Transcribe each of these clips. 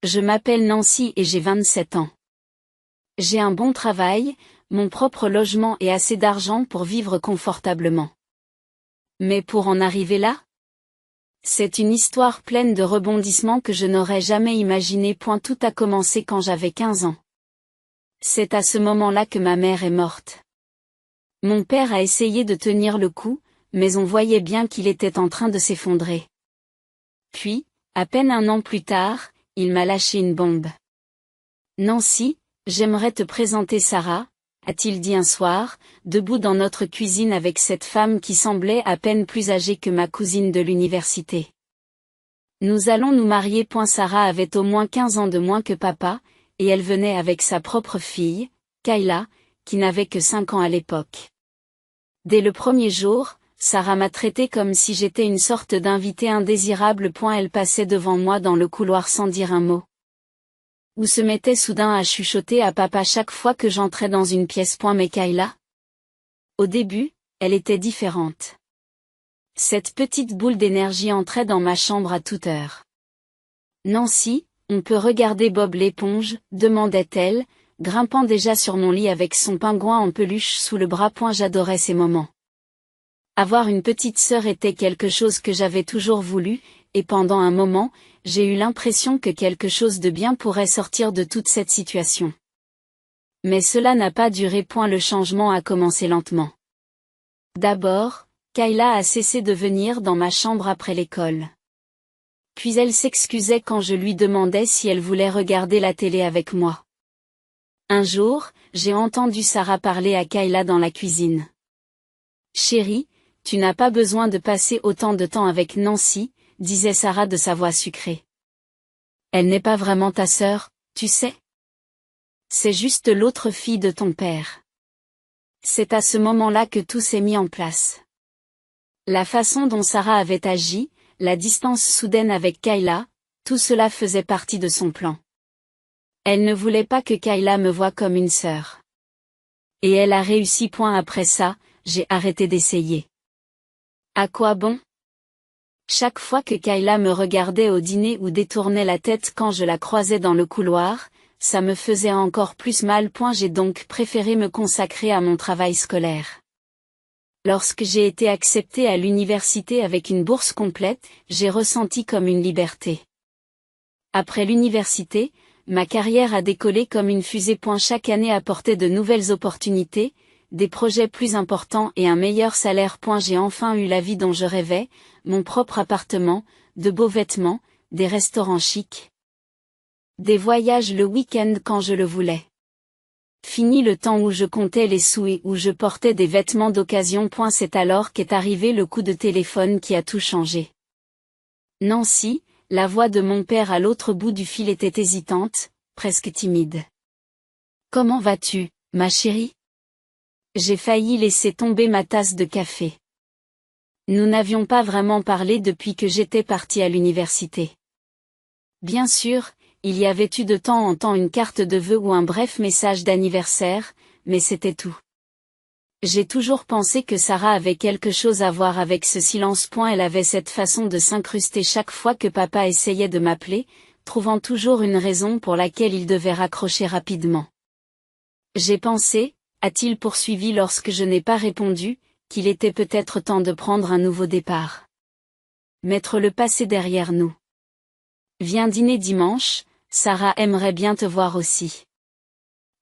Je m'appelle Nancy et j'ai 27 ans. J'ai un bon travail, mon propre logement et assez d'argent pour vivre confortablement. Mais pour en arriver là? C'est une histoire pleine de rebondissements que je n'aurais jamais imaginé. Tout a commencé quand j'avais 15 ans. C'est à ce moment-là que ma mère est morte. Mon père a essayé de tenir le coup, mais on voyait bien qu'il était en train de s'effondrer. Puis, à peine un an plus tard, il m'a lâché une bombe. Nancy, j'aimerais te présenter Sarah, a-t-il dit un soir, debout dans notre cuisine avec cette femme qui semblait à peine plus âgée que ma cousine de l'université. Nous allons nous marier. Sarah avait au moins 15 ans de moins que papa, et elle venait avec sa propre fille, Kayla, qui n'avait que 5 ans à l'époque. Dès le premier jour, Sarah m'a traité comme si j'étais une sorte d'invité indésirable. Elle passait devant moi dans le couloir sans dire un mot. Ou se mettait soudain à chuchoter à papa chaque fois que j'entrais dans une pièce. Mais Kayla? Au début, elle était différente. Cette petite boule d'énergie entrait dans ma chambre à toute heure. Nancy, on peut regarder Bob l'éponge, demandait-elle, grimpant déjà sur mon lit avec son pingouin en peluche sous le bras. J'adorais ces moments. Avoir une petite sœur était quelque chose que j'avais toujours voulu, et pendant un moment, j'ai eu l'impression que quelque chose de bien pourrait sortir de toute cette situation. Mais cela n'a pas duré. Le changement a commencé lentement. D'abord, Kayla a cessé de venir dans ma chambre après l'école. Puis elle s'excusait quand je lui demandais si elle voulait regarder la télé avec moi. Un jour, j'ai entendu Sarah parler à Kayla dans la cuisine. « Chérie, tu n'as pas besoin de passer autant de temps avec Nancy, » disait Sarah de sa voix sucrée. « Elle n'est pas vraiment ta sœur, tu sais. C'est juste l'autre fille de ton père. » C'est à ce moment-là que tout s'est mis en place. La façon dont Sarah avait agi, la distance soudaine avec Kayla, tout cela faisait partie de son plan. Elle ne voulait pas que Kayla me voie comme une sœur. Et elle a réussi. Après ça, j'ai arrêté d'essayer. À quoi bon? Chaque fois que Kayla me regardait au dîner ou détournait la tête quand je la croisais dans le couloir, ça me faisait encore plus mal. J'ai donc préféré me consacrer à mon travail scolaire. Lorsque j'ai été acceptée à l'université avec une bourse complète, j'ai ressenti comme une liberté. Après l'université, ma carrière a décollé comme une fusée. Chaque année apportait de nouvelles opportunités, des projets plus importants et un meilleur salaire. J'ai enfin eu la vie dont je rêvais, mon propre appartement, de beaux vêtements, des restaurants chics. Des voyages le week-end quand je le voulais. Fini le temps où je comptais les sous et où je portais des vêtements d'occasion. C'est alors qu'est arrivé le coup de téléphone qui a tout changé. Nancy, la voix de mon père à l'autre bout du fil était hésitante, presque timide. « Comment vas-tu, ma chérie ? » J'ai failli laisser tomber ma tasse de café. Nous n'avions pas vraiment parlé depuis que j'étais partie à l'université. Bien sûr, il y avait eu de temps en temps une carte de vœux ou un bref message d'anniversaire, mais c'était tout. J'ai toujours pensé que Sarah avait quelque chose à voir avec ce silence. Elle avait cette façon de s'incruster chaque fois que papa essayait de m'appeler, trouvant toujours une raison pour laquelle il devait raccrocher rapidement. J'ai pensé, a-t-il poursuivi lorsque je n'ai pas répondu, qu'il était peut-être temps de prendre un nouveau départ. Mettre le passé derrière nous. Viens dîner dimanche, Sarah aimerait bien te voir aussi.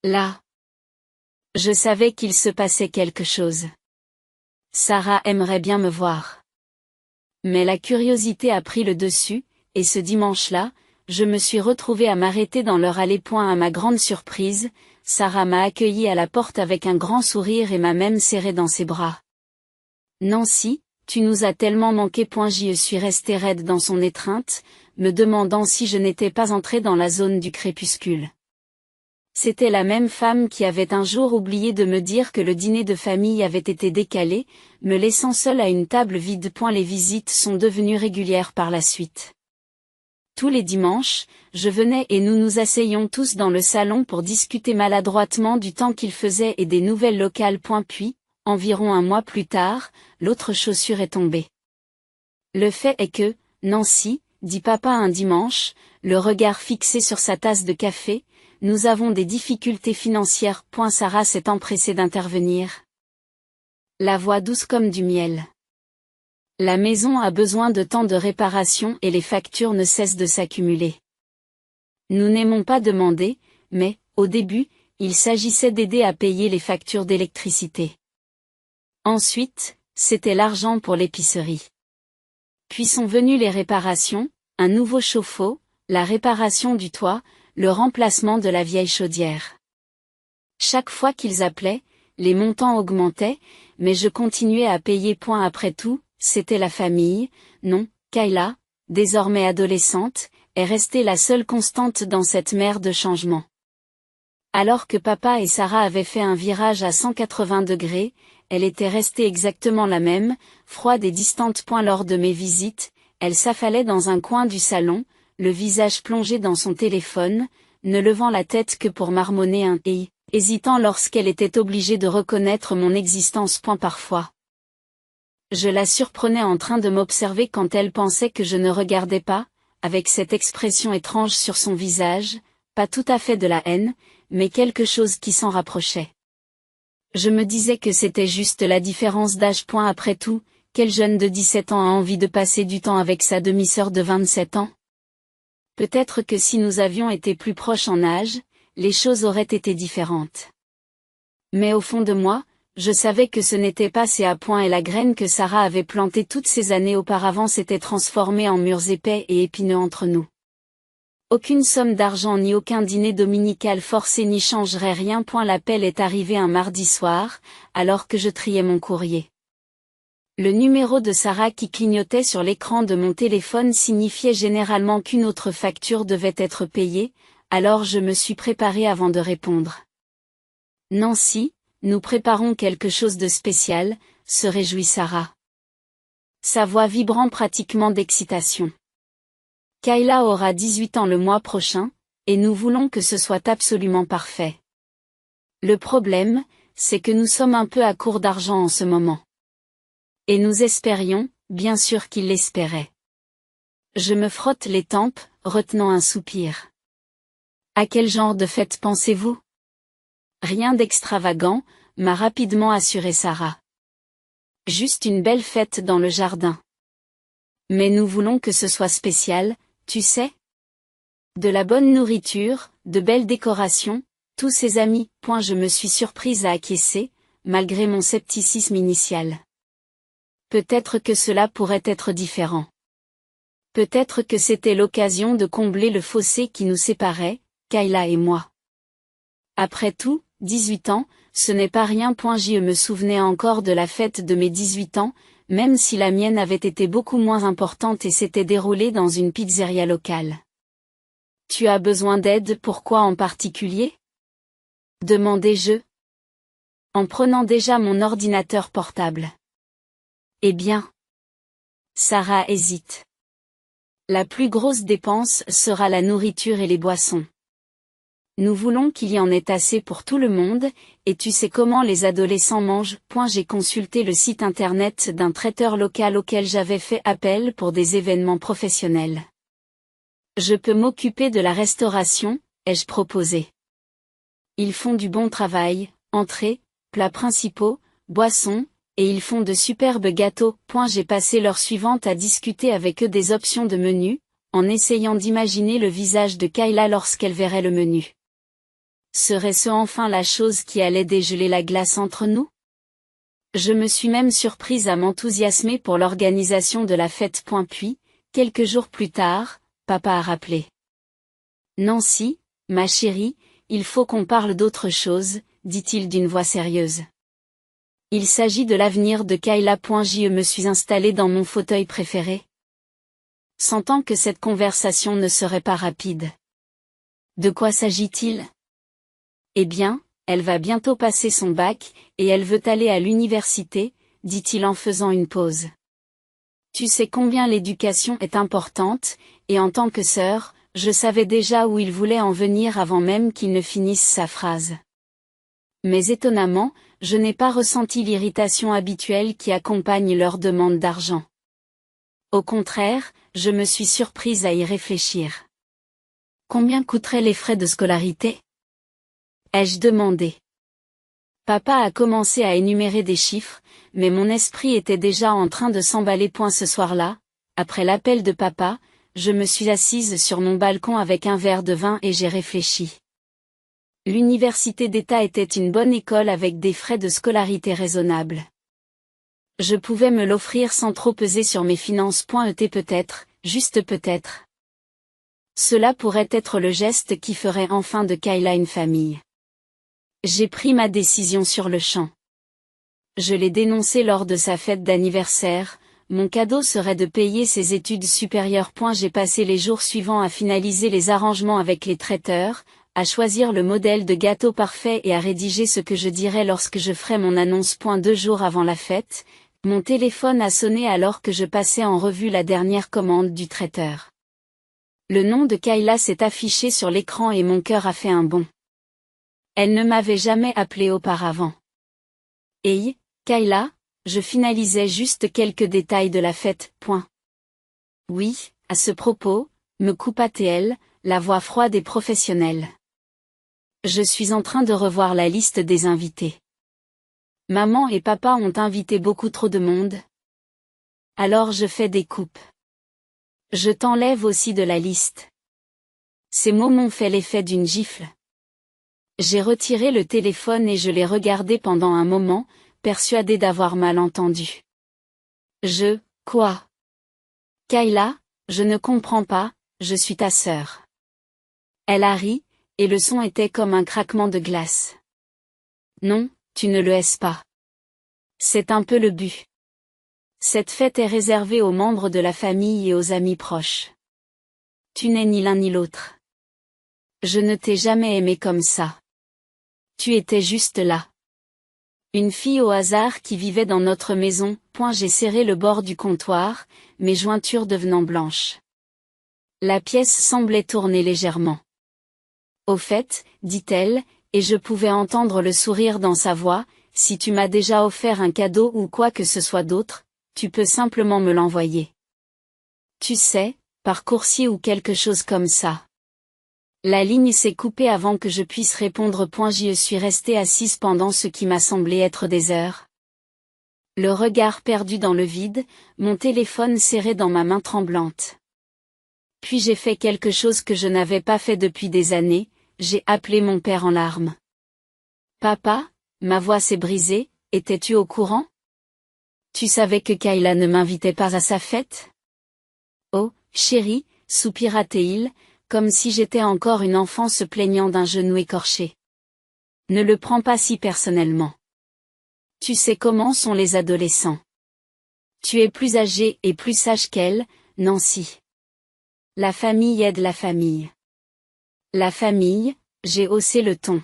Là. Je savais qu'il se passait quelque chose. Sarah aimerait bien me voir. Mais la curiosité a pris le dessus, et ce dimanche-là, je me suis retrouvée à m'arrêter dans leur allée. À ma grande surprise, Sarah m'a accueillie à la porte avec un grand sourire et m'a même serrée dans ses bras. « Nancy, tu nous as tellement manqué. » J'y suis restée raide dans son étreinte, me demandant si je n'étais pas entrée dans la zone du crépuscule. C'était la même femme qui avait un jour oublié de me dire que le dîner de famille avait été décalé, me laissant seule à une table vide. Les visites sont devenues régulières par la suite. Tous les dimanches, je venais et nous nous asseyions tous dans le salon pour discuter maladroitement du temps qu'il faisait et des nouvelles locales. Puis, environ un mois plus tard, l'autre chaussure est tombée. Le fait est que, Nancy, dit papa un dimanche, le regard fixé sur sa tasse de café, nous avons des difficultés financières. Sarah s'est empressée d'intervenir. La voix douce comme du miel. La maison a besoin de temps de réparation et les factures ne cessent de s'accumuler. Nous n'aimons pas demander, mais, au début, il s'agissait d'aider à payer les factures d'électricité. Ensuite, c'était l'argent pour l'épicerie. Puis sont venues les réparations, un nouveau chauffe-eau, la réparation du toit, le remplacement de la vieille chaudière. Chaque fois qu'ils appelaient, les montants augmentaient, mais je continuais à payer. Après tout, c'était la famille. Non, Kayla, désormais adolescente, est restée la seule constante dans cette mer de changement. Alors que papa et Sarah avaient fait un virage à 180 degrés, elle était restée exactement la même, froide et distante. Lors de mes visites, elle s'affalait dans un coin du salon, le visage plongé dans son téléphone, ne levant la tête que pour marmonner un « hey », hésitant lorsqu'elle était obligée de reconnaître mon existence. Parfois, je la surprenais en train de m'observer quand elle pensait que je ne regardais pas, avec cette expression étrange sur son visage, pas tout à fait de la haine, mais quelque chose qui s'en rapprochait. Je me disais que c'était juste la différence d'âge. Après tout, quel jeune de 17 ans a envie de passer du temps avec sa demi-sœur de 27 ans? Peut-être que si nous avions été plus proches en âge, les choses auraient été différentes. Mais au fond de moi, je savais que ce n'était pas ces à point et la graine que Sarah avait plantée toutes ces années auparavant s'était transformée en murs épais et épineux entre nous. Aucune somme d'argent ni aucun dîner dominical forcé n'y changerait rien. L'appel est arrivé un mardi soir, alors que je triais mon courrier. Le numéro de Sarah qui clignotait sur l'écran de mon téléphone signifiait généralement qu'une autre facture devait être payée, alors je me suis préparée avant de répondre. Nancy, nous préparons quelque chose de spécial, se réjouit Sarah. Sa voix vibrant pratiquement d'excitation. Kayla aura 18 ans le mois prochain, et nous voulons que ce soit absolument parfait. Le problème, c'est que nous sommes un peu à court d'argent en ce moment. Et nous espérions, bien sûr qu'il l'espérait. Je me frotte les tempes, retenant un soupir. À quel genre de fête pensez-vous? Rien d'extravagant, m'a rapidement assuré Sarah. Juste une belle fête dans le jardin. Mais nous voulons que ce soit spécial, tu sais? De la bonne nourriture, de belles décorations, tous ses amis. Je me suis surprise à acquiescer, malgré mon scepticisme initial. Peut-être que cela pourrait être différent. Peut-être que c'était l'occasion de combler le fossé qui nous séparait, Kayla et moi. Après tout, 18 ans, ce n'est pas rien. Je me souvenais encore de la fête de mes 18 ans, même si la mienne avait été beaucoup moins importante et s'était déroulée dans une pizzeria locale. Tu as besoin d'aide, pourquoi en particulier? Demandai-je. En prenant déjà mon ordinateur portable. Eh bien. Sarah hésite. La plus grosse dépense sera la nourriture et les boissons. Nous voulons qu'il y en ait assez pour tout le monde, et tu sais comment les adolescents mangent. J'ai consulté le site internet d'un traiteur local auquel j'avais fait appel pour des événements professionnels. Je peux m'occuper de la restauration, ai-je proposé. Ils font du bon travail, entrées, plats principaux, boissons, et ils font de superbes gâteaux. J'ai passé l'heure suivante à discuter avec eux des options de menu, en essayant d'imaginer le visage de Kayla lorsqu'elle verrait le menu. Serait-ce enfin la chose qui allait dégeler la glace entre nous? Je me suis même surprise à m'enthousiasmer pour l'organisation de la fête. Puis, quelques jours plus tard, papa a rappelé. Nancy, ma chérie, il faut qu'on parle d'autre chose, dit-il d'une voix sérieuse. Il s'agit de l'avenir de Kayla. Je me suis installée dans mon fauteuil préféré, sentant que cette conversation ne serait pas rapide. De quoi s'agit-il? Eh bien, elle va bientôt passer son bac, et elle veut aller à l'université, dit-il en faisant une pause. Tu sais combien l'éducation est importante, et en tant que sœur, je savais déjà où il voulait en venir avant même qu'il ne finisse sa phrase. Mais étonnamment, je n'ai pas ressenti l'irritation habituelle qui accompagne leur demande d'argent. Au contraire, je me suis surprise à y réfléchir. Combien coûteraient les frais de scolarité? Ai-je demandé. Papa a commencé à énumérer des chiffres, mais mon esprit était déjà en train de s'emballer. Ce soir-là, après l'appel de papa, je me suis assise sur mon balcon avec un verre de vin et j'ai réfléchi. L'université d'État était une bonne école avec des frais de scolarité raisonnables. Je pouvais me l'offrir sans trop peser sur mes finances. Peut-être, juste peut-être. Cela pourrait être le geste qui ferait enfin de Kayla une famille. J'ai pris ma décision sur le champ. Je l'ai dénoncé lors de sa fête d'anniversaire, mon cadeau serait de payer ses études supérieures. J'ai passé les jours suivants à finaliser les arrangements avec les traiteurs, à choisir le modèle de gâteau parfait et à rédiger ce que je dirais lorsque je ferai mon annonce. 2 jours avant la fête, mon téléphone a sonné alors que je passais en revue la dernière commande du traiteur. Le nom de Kayla s'est affiché sur l'écran et mon cœur a fait un bond. Elle ne m'avait jamais appelé auparavant. Hey, Kayla, je finalisais juste quelques détails de la fête. Oui, à ce propos, me coupa-t-elle, la voix froide et professionnelle. Je suis en train de revoir la liste des invités. Maman et papa ont invité beaucoup trop de monde. Alors je fais des coupes. Je t'enlève aussi de la liste. Ces mots m'ont fait l'effet d'une gifle. J'ai retiré le téléphone et je l'ai regardé pendant un moment, persuadé d'avoir mal entendu. Quoi? Kayla, je ne comprends pas, je suis ta sœur. Elle a ri, et le son était comme un craquement de glace. Non, tu ne le es pas. C'est un peu le but. Cette fête est réservée aux membres de la famille et aux amis proches. Tu n'es ni l'un ni l'autre. Je ne t'ai jamais aimé comme ça. Tu étais juste là. Une fille au hasard qui vivait dans notre maison. J'ai serré le bord du comptoir, mes jointures devenant blanches. La pièce semblait tourner légèrement. Au fait, dit-elle, et je pouvais entendre le sourire dans sa voix, si tu m'as déjà offert un cadeau ou quoi que ce soit d'autre, tu peux simplement me l'envoyer. Tu sais, par coursier ou quelque chose comme ça. La ligne s'est coupée avant que je puisse répondre. J'y suis restée assise pendant ce qui m'a semblé être des heures. Le regard perdu dans le vide, mon téléphone serré dans ma main tremblante. Puis j'ai fait quelque chose que je n'avais pas fait depuis des années, j'ai appelé mon père en larmes. Papa, ma voix s'est brisée, étais-tu au courant? Tu savais que Kayla ne m'invitait pas à sa fête? Oh, chérie, soupira-t-il, comme si j'étais encore une enfant se plaignant d'un genou écorché. Ne le prends pas si personnellement. Tu sais comment sont les adolescents. Tu es plus âgée et plus sage qu'elle, Nancy. La famille aide la famille. La famille, j'ai haussé le ton.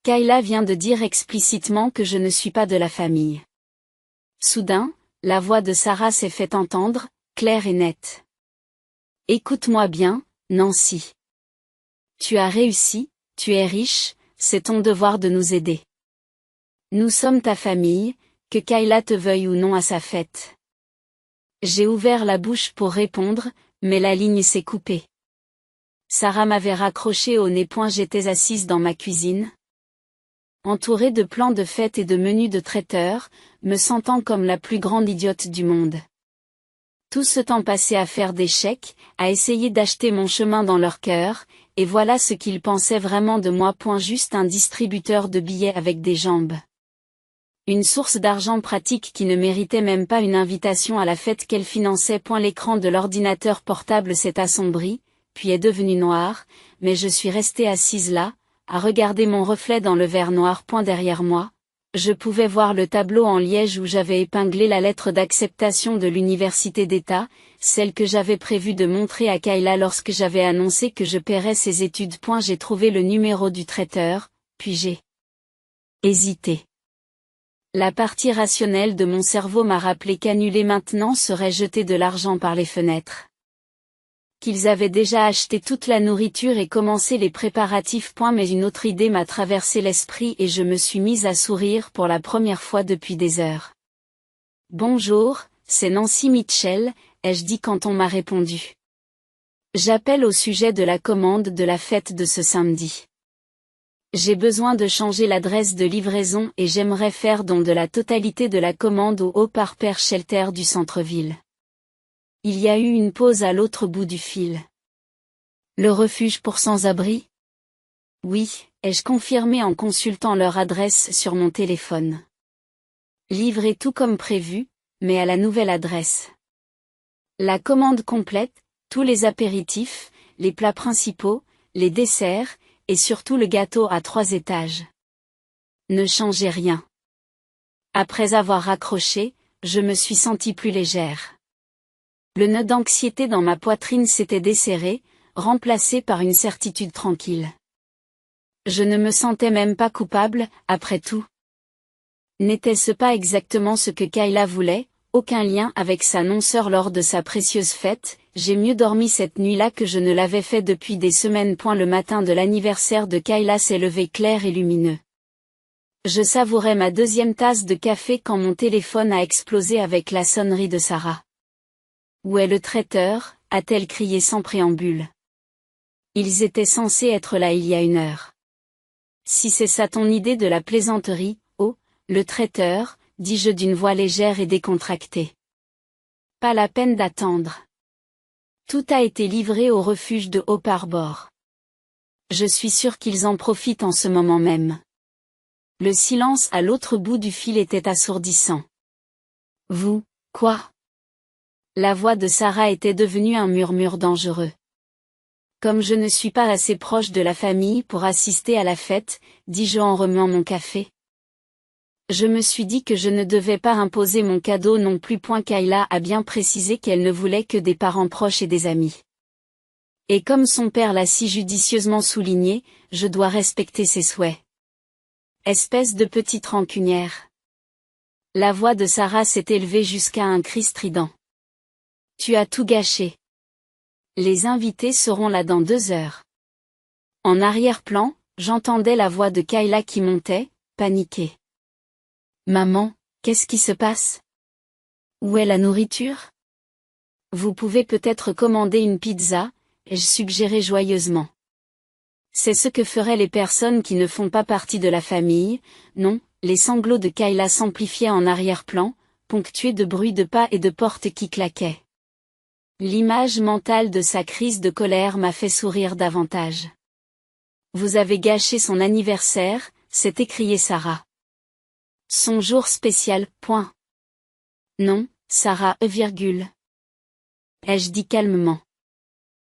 Kayla vient de dire explicitement que je ne suis pas de la famille. Soudain, la voix de Sarah s'est fait entendre, claire et nette. Écoute-moi bien, Nancy. Tu as réussi, tu es riche, c'est ton devoir de nous aider. Nous sommes ta famille, que Kayla te veuille ou non à sa fête. J'ai ouvert la bouche pour répondre, mais la ligne s'est coupée. Sarah m'avait raccroché au nez. J'étais assise dans ma cuisine, entourée de plans de fête et de menus de traiteur, me sentant comme la plus grande idiote du monde. Tout ce temps passé à faire des chèques, à essayer d'acheter mon chemin dans leur cœur, et voilà ce qu'ils pensaient vraiment de moi. Juste un distributeur de billets avec des jambes. Une source d'argent pratique qui ne méritait même pas une invitation à la fête qu'elle finançait. L'écran de l'ordinateur portable s'est assombri, puis est devenu noir, mais je suis restée assise là, à regarder mon reflet dans le verre noir. Derrière moi, je pouvais voir le tableau en liège où j'avais épinglé la lettre d'acceptation de l'université d'État, celle que j'avais prévu de montrer à Kayla lorsque j'avais annoncé que je paierais ses études. J'ai trouvé le numéro du traiteur, puis j'ai hésité. La partie rationnelle de mon cerveau m'a rappelé qu'annuler maintenant serait jeter de l'argent par les fenêtres. Qu'ils avaient déjà acheté toute la nourriture et commencé les préparatifs. Mais une autre idée m'a traversé l'esprit et je me suis mise à sourire pour la première fois depuis des heures. Bonjour, c'est Nancy Mitchell, ai-je dit quand on m'a répondu. J'appelle au sujet de la commande de la fête de ce samedi. J'ai besoin de changer l'adresse de livraison et j'aimerais faire don de la totalité de la commande au Haut-Parper Shelter du centre-ville. Il y a eu une pause à l'autre bout du fil. Le refuge pour sans-abri? Oui, ai-je confirmé en consultant leur adresse sur mon téléphone. Livré tout comme prévu, mais à la nouvelle adresse. La commande complète, tous les apéritifs, les plats principaux, les desserts, et surtout le gâteau à 3 étages. Ne changez rien. Après avoir raccroché, je me suis sentie plus légère. Le nœud d'anxiété dans ma poitrine s'était desserré, remplacé par une certitude tranquille. Je ne me sentais même pas coupable, après tout. N'était-ce pas exactement ce que Kayla voulait? Aucun lien avec sa non-sœur lors de sa précieuse fête, j'ai mieux dormi cette nuit-là que je ne l'avais fait depuis des semaines. Le matin de l'anniversaire de Kayla s'est levé clair et lumineux. Je savourais ma 2e tasse de café quand mon téléphone a explosé avec la sonnerie de Sarah. Où est le traiteur? A-t-elle crié sans préambule. Ils étaient censés être là il y a 1 heure. Si c'est ça ton idée de la plaisanterie, oh, le traiteur, dis-je d'une voix légère et décontractée. Pas la peine d'attendre. Tout a été livré au refuge de Hope Harbor. Je suis sûre qu'ils en profitent en ce moment même. Le silence à l'autre bout du fil était assourdissant. Vous, quoi? La voix de Sarah était devenue un murmure dangereux. Comme je ne suis pas assez proche de la famille pour assister à la fête, dis-je en remuant mon café. Je me suis dit que je ne devais pas imposer mon cadeau non plus. Kayla a bien précisé qu'elle ne voulait que des parents proches et des amis. Et comme son père l'a si judicieusement souligné, je dois respecter ses souhaits. Espèce de petite rancunière. La voix de Sarah s'est élevée jusqu'à un cri strident. Tu as tout gâché. Les invités seront là dans 2 heures. En arrière-plan, j'entendais la voix de Kayla qui montait, paniquée. Maman, qu'est-ce qui se passe? Où est la nourriture? Vous pouvez peut-être commander une pizza, ai-je suggéré joyeusement. C'est ce que feraient les personnes qui ne font pas partie de la famille. Non, les sanglots de Kayla s'amplifiaient en arrière-plan, ponctués de bruits de pas et de portes qui claquaient. L'image mentale de sa crise de colère m'a fait sourire davantage. Vous avez gâché son anniversaire, s'est écriée Sarah. Son jour spécial, point. Non, Sarah, ai-je dit calmement.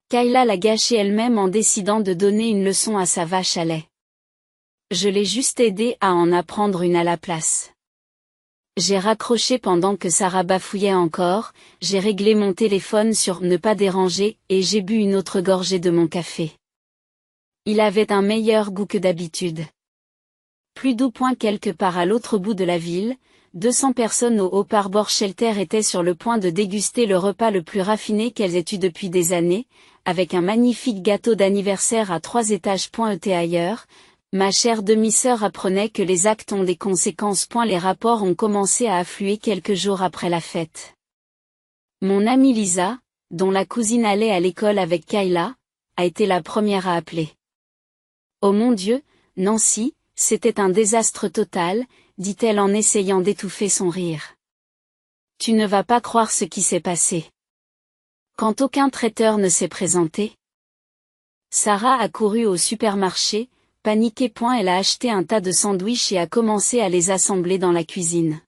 Kayla l'a gâché elle-même en décidant de donner une leçon à sa vache à lait. Je l'ai juste aidée à en apprendre une à la place. J'ai raccroché pendant que Sarah bafouillait encore, j'ai réglé mon téléphone sur ne pas déranger et j'ai bu une autre gorgée de mon café. Il avait un meilleur goût que d'habitude. Plus doux. Quelque part à l'autre bout de la ville, 200 personnes au Hope Harbor Shelter étaient sur le point de déguster le repas le plus raffiné qu'elles aient eu depuis des années, avec un magnifique gâteau d'anniversaire à 3 étages. Ailleurs, ma chère demi-sœur apprenait que les actes ont des conséquences. Les rapports ont commencé à affluer quelques jours après la fête. Mon amie Lisa, dont la cousine allait à l'école avec Kayla, a été la première à appeler. Oh mon Dieu, Nancy, c'était un désastre total, dit-elle en essayant d'étouffer son rire. Tu ne vas pas croire ce qui s'est passé. Quand aucun traiteur ne s'est présenté. Sarah a couru au supermarché, paniquée. Elle a acheté un tas de sandwichs et a commencé à les assembler dans la cuisine.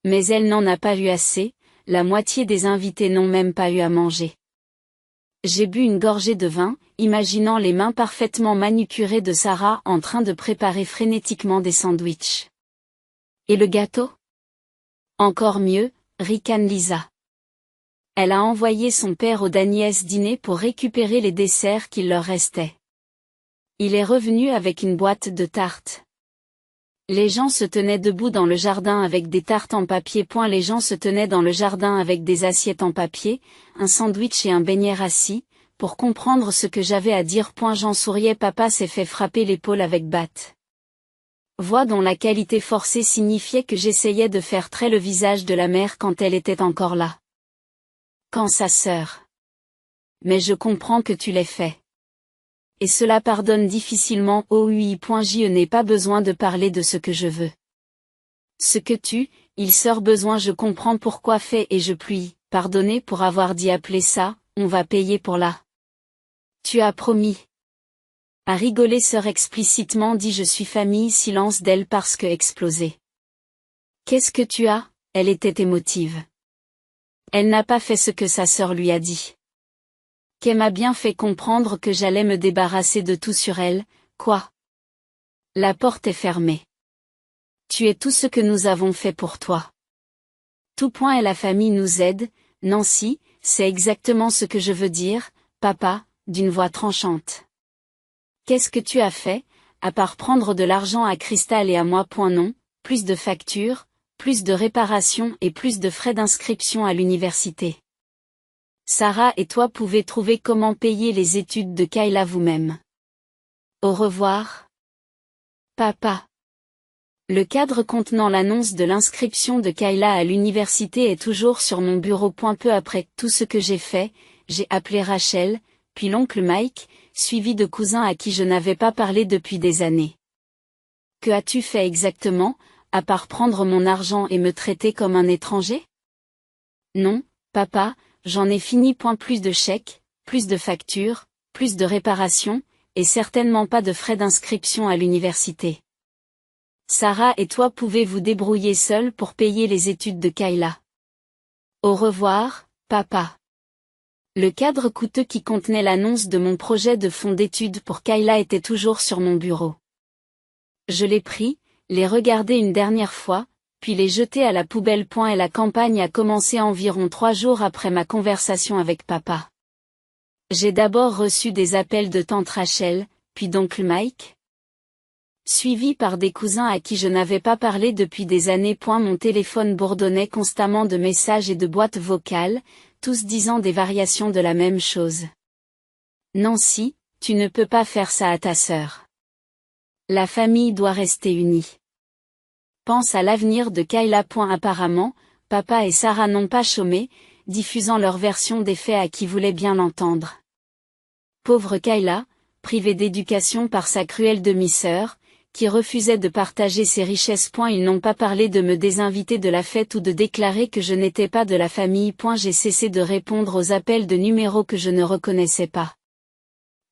Mais elle n'en a pas eu assez, la moitié des invités n'ont même pas eu à manger. J'ai bu une gorgée de vin, imaginant les mains parfaitement manucurées de Sarah en train de préparer frénétiquement des sandwichs. Et le gâteau? Encore mieux, ricane Lisa. Elle a envoyé son père au Daniels dîner pour récupérer les desserts qu'il leur restait. Il est revenu avec une boîte de tartes. Les gens se tenaient debout dans le jardin avec des tartes en papier. Les gens se tenaient dans le jardin avec des assiettes en papier, un sandwich et un beignet rassis, pour comprendre ce que j'avais à dire. J'en souriais. Papa s'est fait frapper l'épaule avec batte. Voix dont la qualité forcée signifiait que j'essayais de faire très le visage de la mère quand elle était encore là. Quand sa sœur. Mais je comprends que tu l'aies fait. Et cela pardonne difficilement. Je n'ai pas besoin de parler de ce que je veux. Ce que il sort besoin, je comprends pourquoi fait et je puis, pardonner pour avoir dit appeler ça, on va payer pour là. Tu as promis. À rigoler sœur explicitement dit je suis famille silence d'elle parce que explosé. Qu'est-ce que tu as? Elle était émotive. Elle n'a pas fait ce que sa sœur lui a dit. Qu'elle m'a bien fait comprendre que j'allais me débarrasser de tout sur elle, quoi? La porte est fermée. Tu es tout ce que nous avons fait pour toi. Tout point et la famille nous aide, Nancy, c'est exactement ce que je veux dire, papa, d'une voix tranchante. Qu'est-ce que tu as fait, à part prendre de l'argent à Cristal et à moi? Non, plus de factures, plus de réparations et plus de frais d'inscription à l'université. Sarah et toi pouvez trouver comment payer les études de Kayla vous-même. Au revoir. Papa. Le cadre contenant l'annonce de l'inscription de Kayla à l'université est toujours sur mon bureau. Peu après tout ce que j'ai fait, j'ai appelé Rachel, puis l'oncle Mike, suivi de cousins à qui je n'avais pas parlé depuis des années. Que as-tu fait exactement, à part prendre mon argent et me traiter comme un étranger? Non, papa, j'en ai fini. Plus de chèques, plus de factures, plus de réparations, et certainement pas de frais d'inscription à l'université. Sarah et toi pouvez vous débrouiller seuls pour payer les études de Kayla. Au revoir, papa. Le cadre coûteux qui contenait l'annonce de mon projet de fonds d'études pour Kayla était toujours sur mon bureau. Je l'ai pris, l'ai regardé une dernière fois, puis l'ai jeté à la poubelle. Et la campagne a commencé environ 3 jours après ma conversation avec papa. J'ai d'abord reçu des appels de tante Rachel, puis d'oncle Mike, suivi par des cousins à qui je n'avais pas parlé depuis des années. Mon téléphone bourdonnait constamment de messages et de boîtes vocales, tous disant des variations de la même chose. Nancy, tu ne peux pas faire ça à ta sœur. La famille doit rester unie. Pense à l'avenir de Kayla. Apparemment, papa et Sarah n'ont pas chômé, diffusant leur version des faits à qui voulait bien l'entendre. Pauvre Kayla, privée d'éducation par sa cruelle demi-sœur, qui refusait de partager ses richesses. Ils n'ont pas parlé de me désinviter de la fête ou de déclarer que je n'étais pas de la famille. J'ai cessé de répondre aux appels de numéros que je ne reconnaissais pas.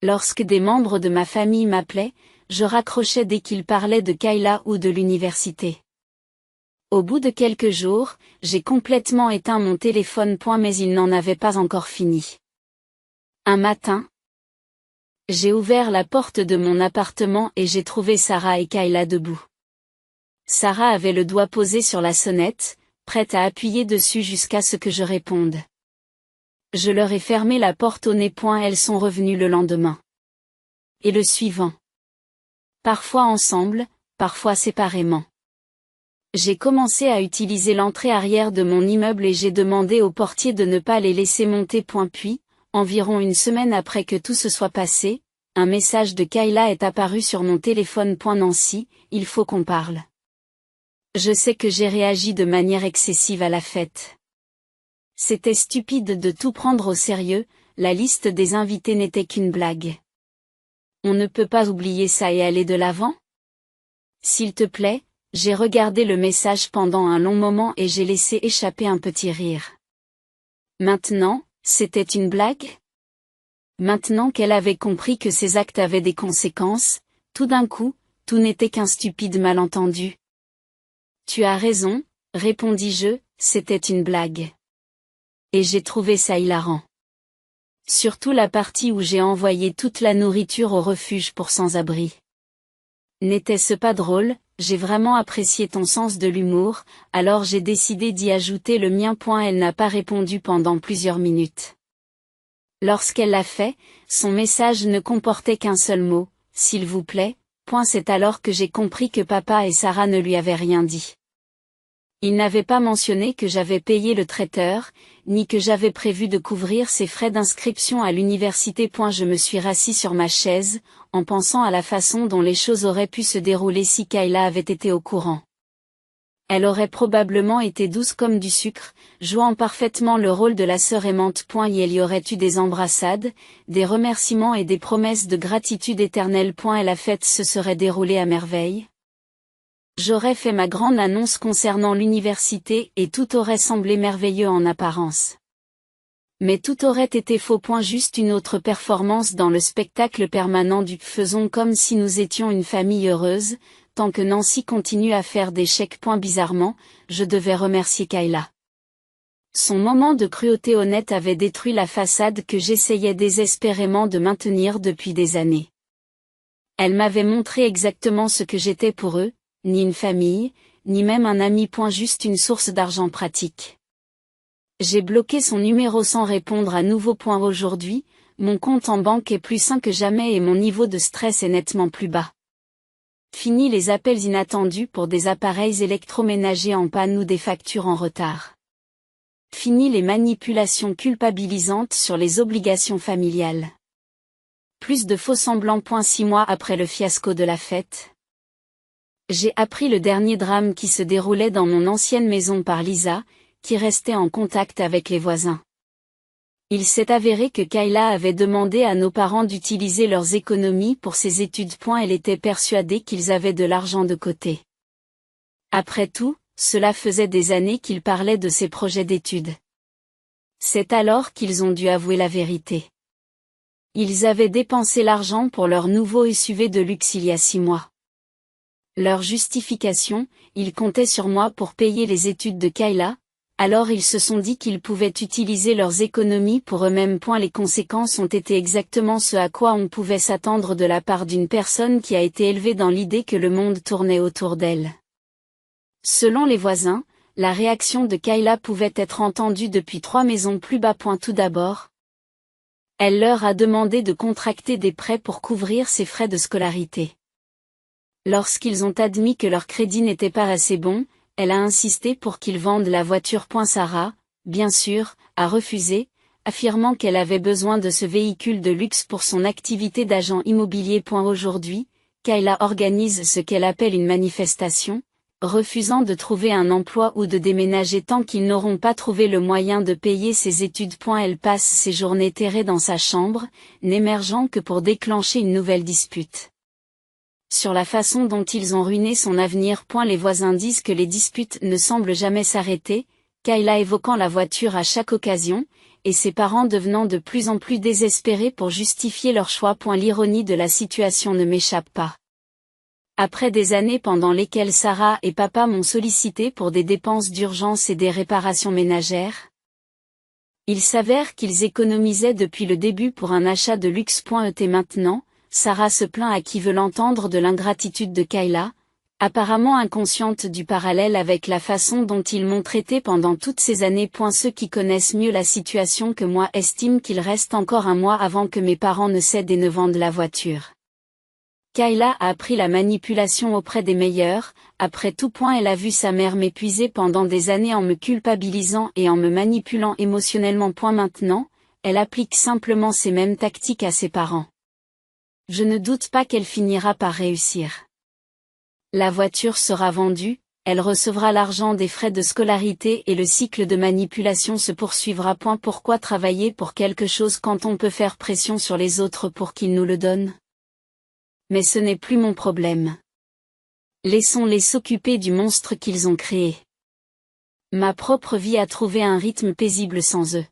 Lorsque des membres de ma famille m'appelaient, je raccrochais dès qu'ils parlaient de Kayla ou de l'université. Au bout de quelques jours, j'ai complètement éteint mon téléphone. Mais il n'en avait pas encore fini. Un matin, j'ai ouvert la porte de mon appartement et j'ai trouvé Sarah et Kayla debout. Sarah avait le doigt posé sur la sonnette, prête à appuyer dessus jusqu'à ce que je réponde. Je leur ai fermé la porte au nez. Elles sont revenues le lendemain. Et le suivant. Parfois ensemble, parfois séparément. J'ai commencé à utiliser l'entrée arrière de mon immeuble et j'ai demandé au portier de ne pas les laisser monter. Puis, environ une semaine après que tout se soit passé, un message de Kayla est apparu sur mon téléphone. Nancy, il faut qu'on parle. Je sais que j'ai réagi de manière excessive à la fête. C'était stupide de tout prendre au sérieux, la liste des invités n'était qu'une blague. On ne peut pas oublier ça et aller de l'avant? S'il te plaît, j'ai regardé le message pendant un long moment et j'ai laissé échapper un petit rire. Maintenant, c'était une blague? Maintenant qu'elle avait compris que ses actes avaient des conséquences, tout d'un coup, tout n'était qu'un stupide malentendu. Tu as raison, répondis-je, c'était une blague. Et j'ai trouvé ça hilarant. Surtout la partie où j'ai envoyé toute la nourriture au refuge pour sans-abri. N'était-ce pas drôle? J'ai vraiment apprécié ton sens de l'humour, alors j'ai décidé d'y ajouter le mien. Elle n'a pas répondu pendant plusieurs minutes. Lorsqu'elle l'a fait, son message ne comportait qu'un seul mot, s'il vous plaît. C'est alors que j'ai compris que papa et Sarah ne lui avaient rien dit. Ils n'avaient pas mentionné que j'avais payé le traiteur, ni que j'avais prévu de couvrir ses frais d'inscription à l'université. Je me suis rassis sur ma chaise, en pensant à la façon dont les choses auraient pu se dérouler si Kayla avait été au courant. Elle aurait probablement été douce comme du sucre, jouant parfaitement le rôle de la sœur aimante. Il y aurait eu des embrassades, des remerciements et des promesses de gratitude éternelle. Et la fête se serait déroulée à merveille. J'aurais fait ma grande annonce concernant l'université et tout aurait semblé merveilleux en apparence. Mais tout aurait été faux. Juste une autre performance dans le spectacle permanent du « faisons comme si nous étions une famille heureuse », tant que Nancy continue à faire des chèques. Bizarrement, je devais remercier Kayla. Son moment de cruauté honnête avait détruit la façade que j'essayais désespérément de maintenir depuis des années. Elle m'avait montré exactement ce que j'étais pour eux, ni une famille, ni même un ami. Juste une source d'argent pratique. J'ai bloqué son numéro sans répondre à nouveau. Aujourd'hui, mon compte en banque est plus sain que jamais et mon niveau de stress est nettement plus bas. Fini les appels inattendus pour des appareils électroménagers en panne ou des factures en retard. Fini les manipulations culpabilisantes sur les obligations familiales. Plus de faux semblants. 6 mois après le fiasco de la fête. J'ai appris le dernier drame qui se déroulait dans mon ancienne maison par Lisa, qui restait en contact avec les voisins. Il s'est avéré que Kayla avait demandé à nos parents d'utiliser leurs économies pour ses études. Elle était persuadée qu'ils avaient de l'argent de côté. Après tout, cela faisait des années qu'ils parlaient de ces projets d'études. C'est alors qu'ils ont dû avouer la vérité. Ils avaient dépensé l'argent pour leur nouveau SUV de luxe il y a 6 mois. Leur justification, ils comptaient sur moi pour payer les études de Kayla, alors ils se sont dit qu'ils pouvaient utiliser leurs économies pour eux-mêmes. Les conséquences ont été exactement ce à quoi on pouvait s'attendre de la part d'une personne qui a été élevée dans l'idée que le monde tournait autour d'elle. Selon les voisins, la réaction de Kayla pouvait être entendue depuis 3 maisons plus bas. Tout d'abord, elle leur a demandé de contracter des prêts pour couvrir ses frais de scolarité. Lorsqu'ils ont admis que leur crédit n'était pas assez bon, elle a insisté pour qu'ils vendent la voiture. Sarah, bien sûr, a refusé, affirmant qu'elle avait besoin de ce véhicule de luxe pour son activité d'agent immobilier. Aujourd'hui, Kayla organise ce qu'elle appelle une manifestation, refusant de trouver un emploi ou de déménager tant qu'ils n'auront pas trouvé le moyen de payer ses études. Elle passe ses journées terrée dans sa chambre, n'émergeant que pour déclencher une nouvelle dispute. Sur la façon dont ils ont ruiné son avenir. Les voisins disent que les disputes ne semblent jamais s'arrêter, Kayla évoquant la voiture à chaque occasion, et ses parents devenant de plus en plus désespérés pour justifier leur choix. L'ironie de la situation ne m'échappe pas. Après des années pendant lesquelles Sarah et papa m'ont sollicité pour des dépenses d'urgence et des réparations ménagères, il s'avère qu'ils économisaient depuis le début pour un achat de luxe. Et maintenant, Sarah se plaint à qui veut l'entendre de l'ingratitude de Kayla, apparemment inconsciente du parallèle avec la façon dont ils m'ont traité pendant toutes ces années. Ceux qui connaissent mieux la situation que moi estiment qu'il reste encore 1 mois avant que mes parents ne cèdent et ne vendent la voiture. Kayla a appris la manipulation auprès des meilleurs. Après tout. Elle a vu sa mère m'épuiser pendant des années en me culpabilisant et en me manipulant émotionnellement. Maintenant, elle applique simplement ces mêmes tactiques à ses parents. Je ne doute pas qu'elle finira par réussir. La voiture sera vendue, elle recevra l'argent des frais de scolarité et le cycle de manipulation se poursuivra. Pourquoi travailler pour quelque chose quand on peut faire pression sur les autres pour qu'ils nous le donnent? Mais ce n'est plus mon problème. Laissons-les s'occuper du monstre qu'ils ont créé. Ma propre vie a trouvé un rythme paisible sans eux.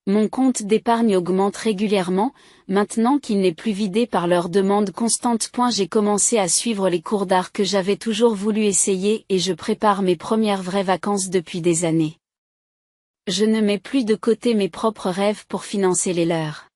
Mon compte d'épargne augmente régulièrement, maintenant qu'il n'est plus vidé par leurs demandes constantes. J'ai commencé à suivre les cours d'art que j'avais toujours voulu essayer et je prépare mes premières vraies vacances depuis des années. Je ne mets plus de côté mes propres rêves pour financer les leurs.